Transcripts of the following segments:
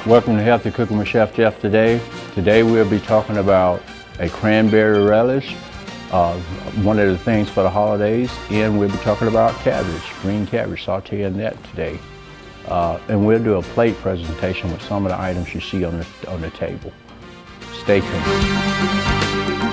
Welcome to Healthy Cooking with Chef Jeff today. Today we'll be talking about a cranberry relish, one of the things for the holidays, and we'll be talking about cabbage, green cabbage, sauteing that today. And we'll do a plate presentation with some of the items you see on the table. Stay tuned.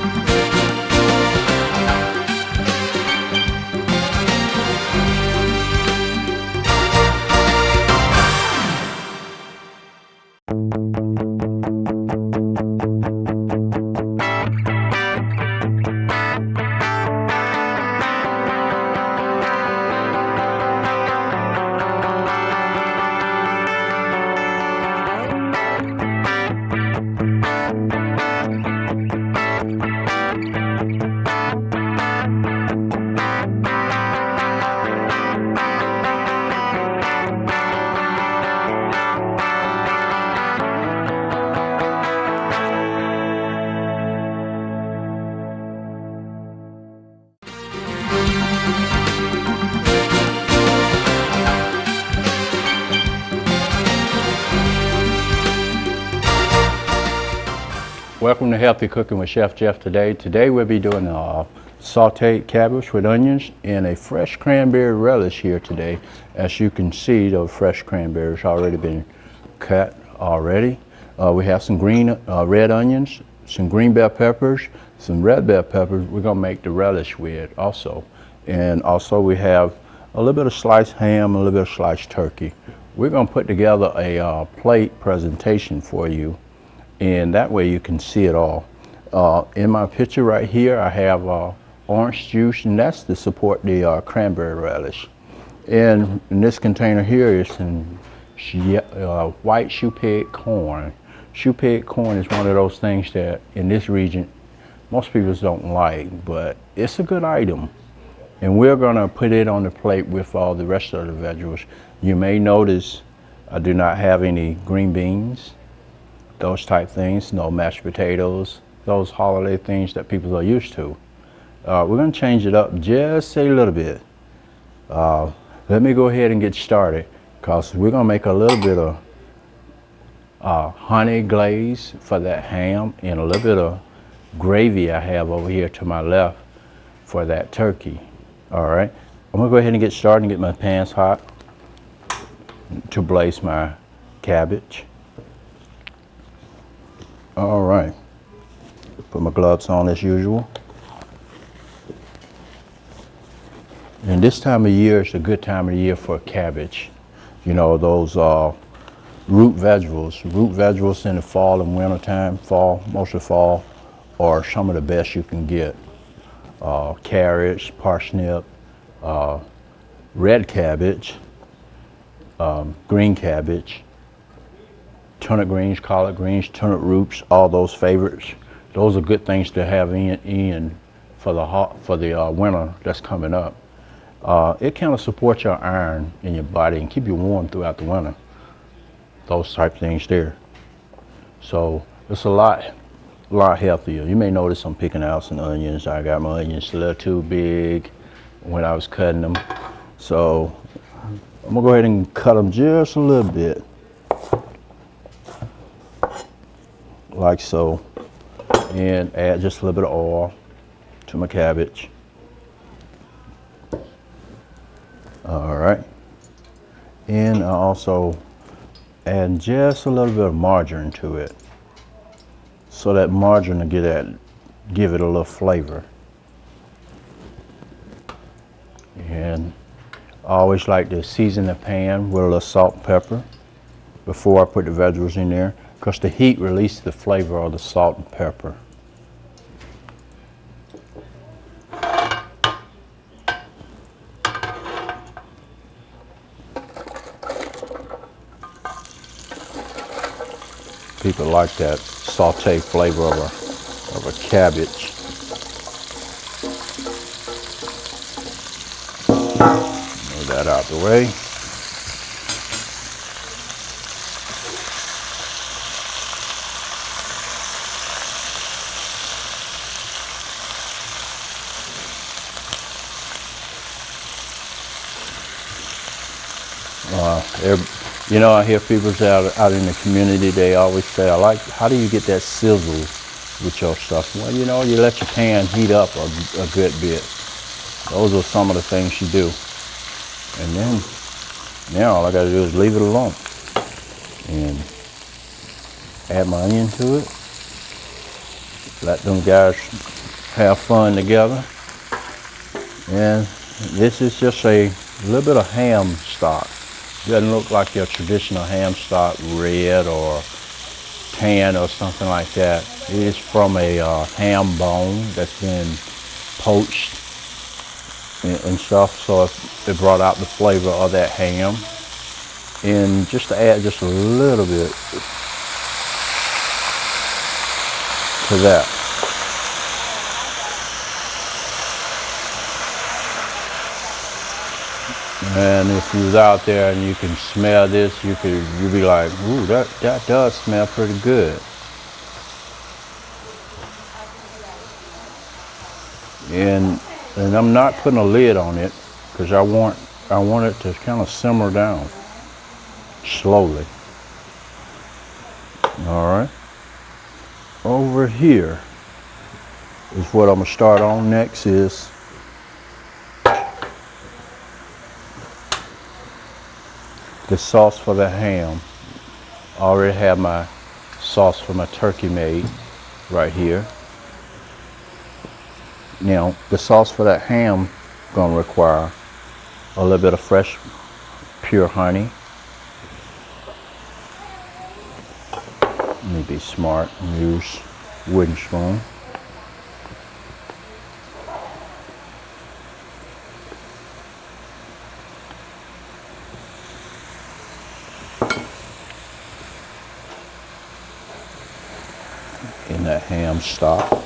Welcome to Healthy Cooking with Chef Jeff today. Today we'll be doing a sauteed cabbage with onions and a fresh cranberry relish here today. As you can see, the fresh cranberries already been cut already. We have some red onions, some green bell peppers, some red bell peppers we're gonna make the relish with also. And also we have a little bit of sliced ham, a little bit of sliced turkey. We're gonna put together a plate presentation for you, and that way you can see it all. In my picture right here, I have orange juice, and that's to support the cranberry relish. And in this container here is some white shoe peg corn. Shoe peg corn is one of those things that in this region, most people don't like, but it's a good item. And we're gonna put it on the plate with all the rest of the vegetables. You may notice I do not have any green beans, those type things, no mashed potatoes, those holiday things that people are used to. We're gonna change it up just a little bit. Let me go ahead and get started, because we're gonna make a little bit of honey glaze for that ham, and a little bit of gravy I have over here to my left for that turkey. All right, I'm gonna go ahead and get started and get my pans hot to blaze my cabbage. All right, put my gloves on as usual. And this time of year is a good time of the year for cabbage. You know, those root vegetables. Root vegetables in the fall and winter time, most of the fall, are some of the best you can get. Carrots, parsnip, red cabbage, green cabbage, turnip greens, collard greens, turnip roots, all those favorites. Those are good things to have in for the winter that's coming up. It kind of supports your iron in your body and keep you warm throughout the winter. Those type things there. So it's a lot healthier. You may notice I'm picking out some onions. I got my onions a little too big when I was cutting them. So I'm gonna go ahead and cut them just a little bit, like so, and add just a little bit of oil to my cabbage. All right, and I also add just a little bit of margarine to it, so that margarine will give it a little flavor. And I always like to season the pan with a little salt and pepper before I put the vegetables in there, because the heat releases the flavor of the salt and pepper. People like that sauté flavor of a cabbage. Move that out the way. You know, I hear people out in the community, they always say, how do you get that sizzle with your stuff? Well, you know, you let your pan heat up a good bit. Those are some of the things you do. And then, now all I gotta do is leave it alone. And add my onion to it. Let them guys have fun together. And this is just a little bit of ham stock. Doesn't look like your traditional ham stock, red or tan or something like that. It is from a ham bone that's been poached and stuff, so it brought out the flavor of that ham. And just to add just a little bit to that. And if you was out there and you can smell this, you'd be like, ooh, that does smell pretty good. And I'm not putting a lid on it because I want it to kind of simmer down slowly. All right. Over here is what I'm gonna start on next is the sauce for the ham. I already have my sauce for my turkey made right here. Now, the sauce for that ham gonna require a little bit of fresh, pure honey. Let me be smart and use wooden spoon. In that ham stock.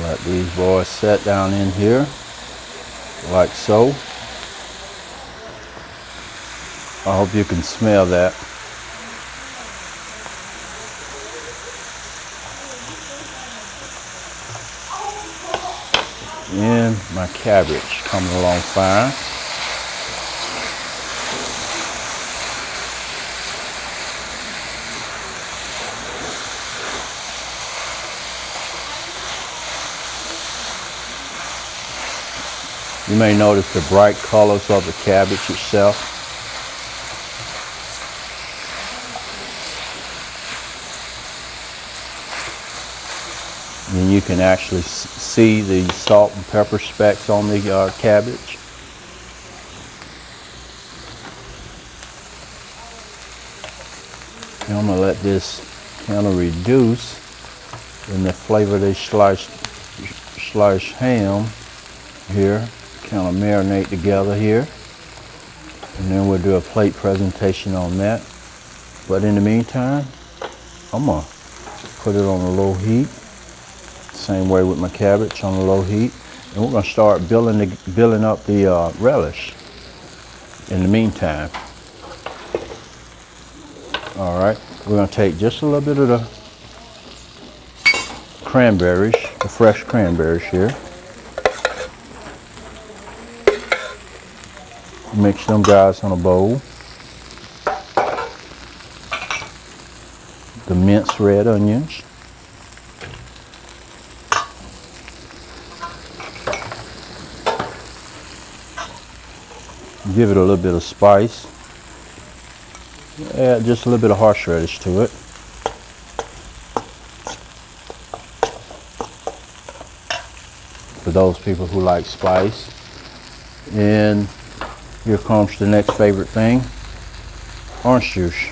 Let these boys set down in here like so. I hope you can smell that. And my cabbage coming along fine. You may notice the bright colors of the cabbage itself. And you can actually see the salt and pepper specks on the cabbage. And I'm gonna let this kind of reduce in the flavor of this sliced ham here. Kind of marinate together here. And then we'll do a plate presentation on that. But in the meantime, I'm gonna put it on a low heat. Same way with my cabbage on a low heat. And we're gonna start building up the relish in the meantime. All right, we're gonna take just a little bit of the cranberries, the fresh cranberries here. Mix them guys in a bowl. The minced red onions. Give it a little bit of spice. Add just a little bit of horseradish to it. For those people who like spice. And here comes the next favorite thing, orange juice.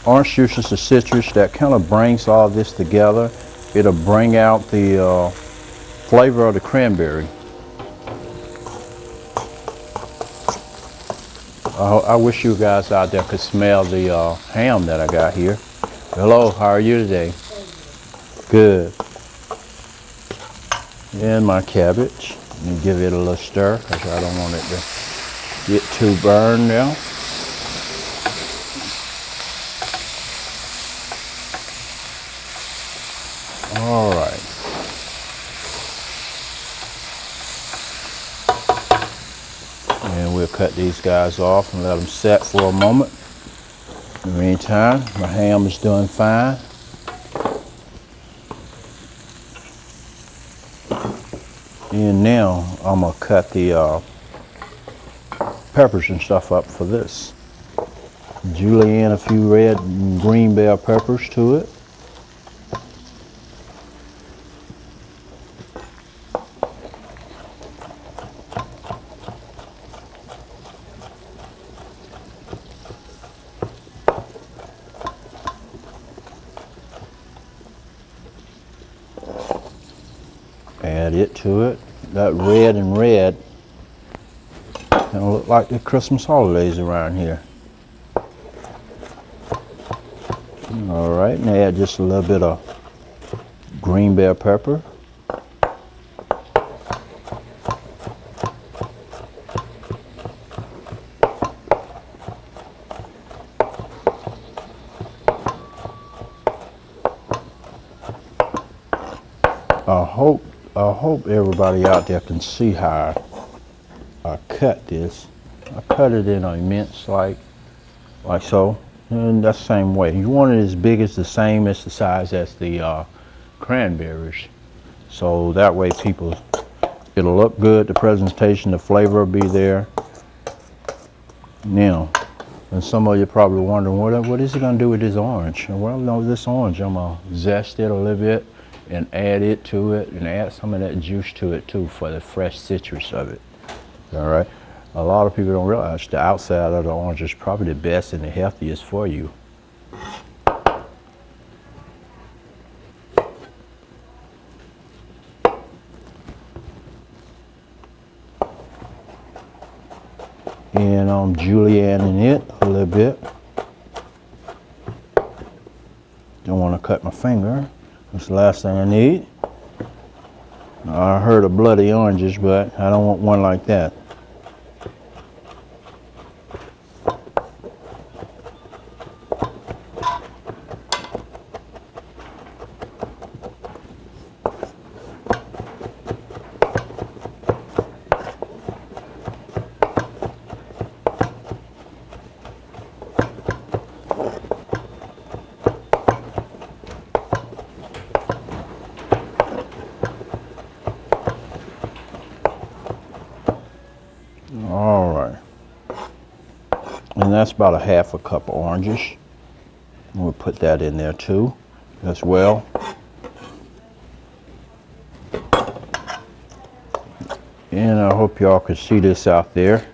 Orange juice is a citrus that kind of brings all this together. It'll bring out the flavor of the cranberry. I wish you guys out there could smell the ham that I got here. Hello, how are you today? Good. And my cabbage. And give it a little stir because I don't want it to get too burned now. All right. And we'll cut these guys off and let them set for a moment. In the meantime, my ham is doing fine. And now I'm gonna cut the peppers and stuff up for this. Julienne a few red and green bell peppers to it. Add it to it. That red and red kind of look like the Christmas holidays around here. All right, and add just a little bit of green bell pepper. I hope everybody out there can see how I cut this. I cut it in immense like so, and that's the same way. You want it as big as the size as the cranberries, so that way it'll look good. The presentation, the flavor will be there. Now, and some of you probably wondering what is it going to do with this orange? Well, no, this orange I'm gonna zest it a little bit and add it to it, and add some of that juice to it too for the fresh citrus of it. All right. A lot of people don't realize the outside of the orange is probably the best and the healthiest for you. And I'm julienning it a little bit. Don't want to cut my finger. That's the last thing I need. I heard of bloody oranges, but I don't want one like that. All right, and that's about a half a cup of oranges. We'll put that in there too, as well. And I hope y'all can see this out there.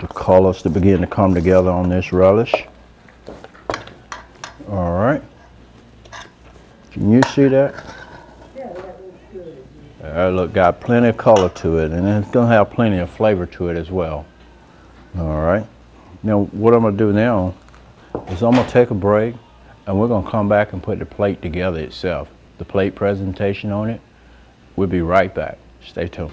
The colors to begin to come together on this relish. All right, can you see that? Look, got plenty of color to it, and it's gonna have plenty of flavor to it as well. All right. Now, what I'm gonna do now is I'm gonna take a break, and we're gonna come back and put the plate together itself. The plate presentation on it. We'll be right back. Stay tuned.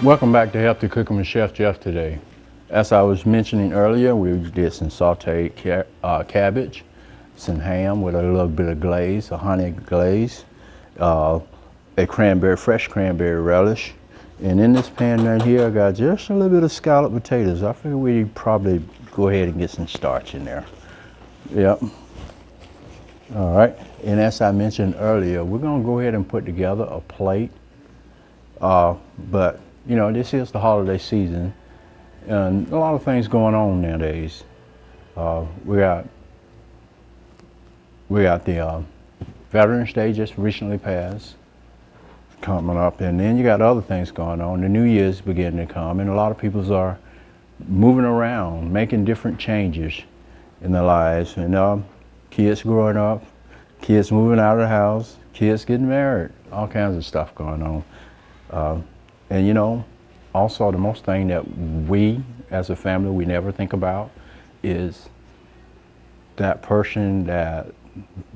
Welcome back to Healthy Cooking with Chef Jeff today. As I was mentioning earlier, we did some sauteed cabbage, some ham with a little bit of glaze, a honey glaze, a fresh cranberry relish. And in this pan right here, I got just a little bit of scalloped potatoes. I figured we'd probably go ahead and get some starch in there. Yep. All right, and as I mentioned earlier, we're gonna go ahead and put together a plate But you know, this is the holiday season, and a lot of things going on nowadays. We got the Veterans Day just recently passed, coming up, and then you got other things going on. The New Year's beginning to come, and a lot of people are moving around, making different changes in their lives. And kids growing up, kids moving out of the house, kids getting married, all kinds of stuff going on. And you know, also the most thing that we as a family, we never think about is that person that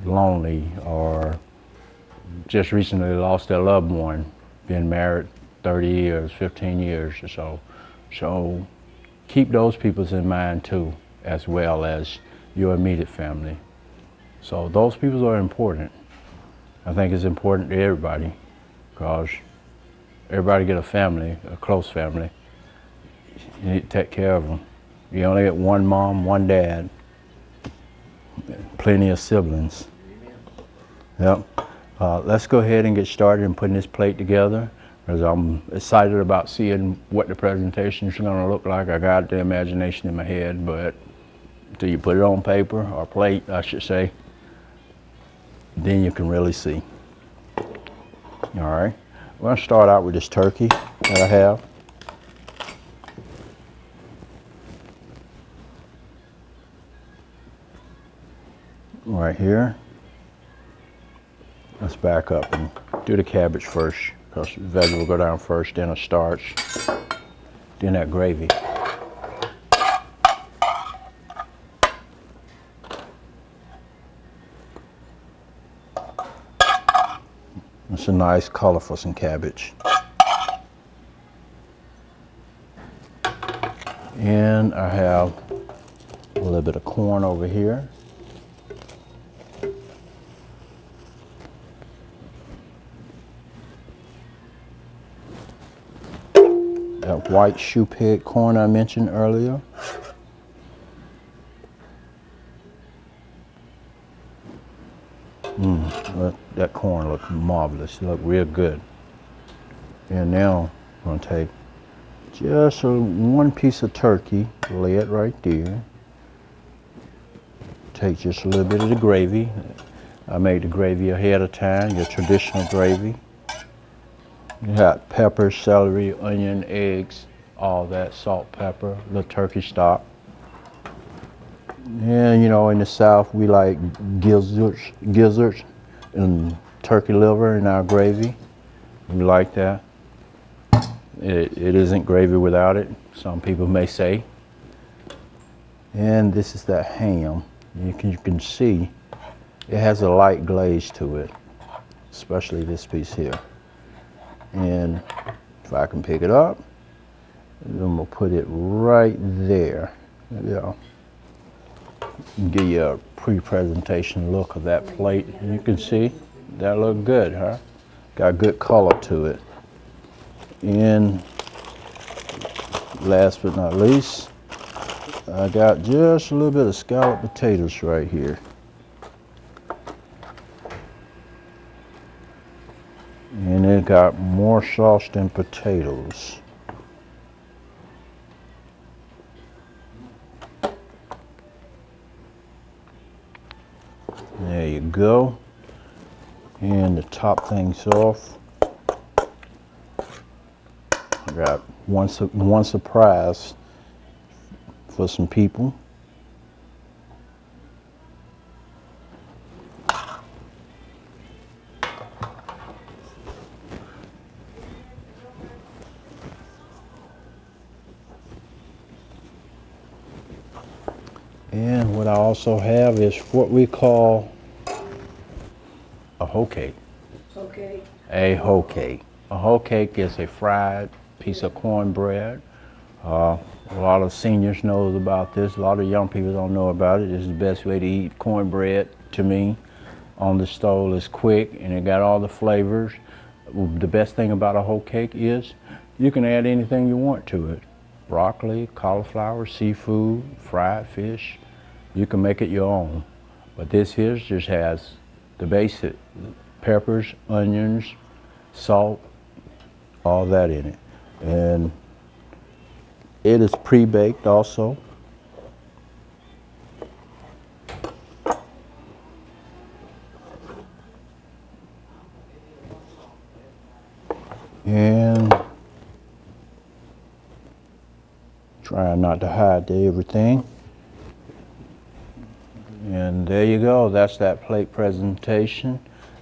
lonely or just recently lost their loved one, been married 30 years, 15 years or so. So keep those people in mind too, as well as your immediate family. So those people are important. I think it's important to everybody, because everybody get a family, a close family. You need to take care of them. You only get one mom, one dad, plenty of siblings. Yep. Let's go ahead and get started in putting this plate together, because I'm excited about seeing what the presentation is going to look like. I got the imagination in my head, but until you put it on paper, or plate, I should say, then you can really see. All right. We're going to start out with this turkey that I have. Right here. Let's back up and do the cabbage first, because the veggie will go down first, then a starch, then that gravy. It's a nice color for some cabbage. And I have a little bit of corn over here. That white shoe peg corn I mentioned earlier. That corn looks marvelous. It looks real good. And now I'm going to take just one piece of turkey, lay it right there. Take just a little bit of the gravy. I made the gravy ahead of time, your traditional gravy. You got pepper, celery, onion, eggs, all that, salt, pepper, little turkey stock. And you know, in the South, we like gizzards and turkey liver in our gravy. We like that. It isn't gravy without it, some people may say. And this is that ham. You can see it has a light glaze to it, especially this piece here. And if I can pick it up, then we'll put it right there. Yeah. Give you a pre-presentation look of that plate. And you can see that look good, huh? Got good color to it. And last but not least, I got just a little bit of scalloped potatoes right here. And it got more sauce than potatoes. There you go. And to top things off, I got one surprise for some people. And what I also have is what we call a hoe cake. Okay. A hoe cake. A hoe cake is a fried piece of cornbread. A lot of seniors know about this. A lot of young people don't know about it. This is the best way to eat cornbread, to me. On the stove, is quick and it got all the flavors. The best thing about a hoe cake is you can add anything you want to it. Broccoli, cauliflower, seafood, fried fish. You can make it your own. But this here just has the basic peppers, onions, salt, all that in it. And it is pre-baked also. And trying not to hide everything. And there you go, that's that plate presentation.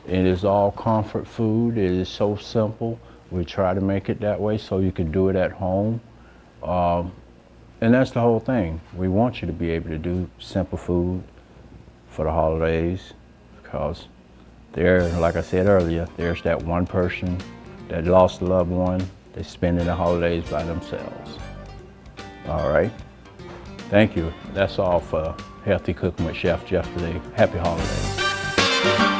It is all comfort food. It is so simple. We try to make it that way so you can do it at home. And that's the whole thing. We want you to be able to do simple food for the holidays, because there, like I said earlier, there's that one person that lost a loved one. They're spending the holidays by themselves. All right. Thank you. That's all for Healthy Cooking with Chef Jeff today. Happy holidays.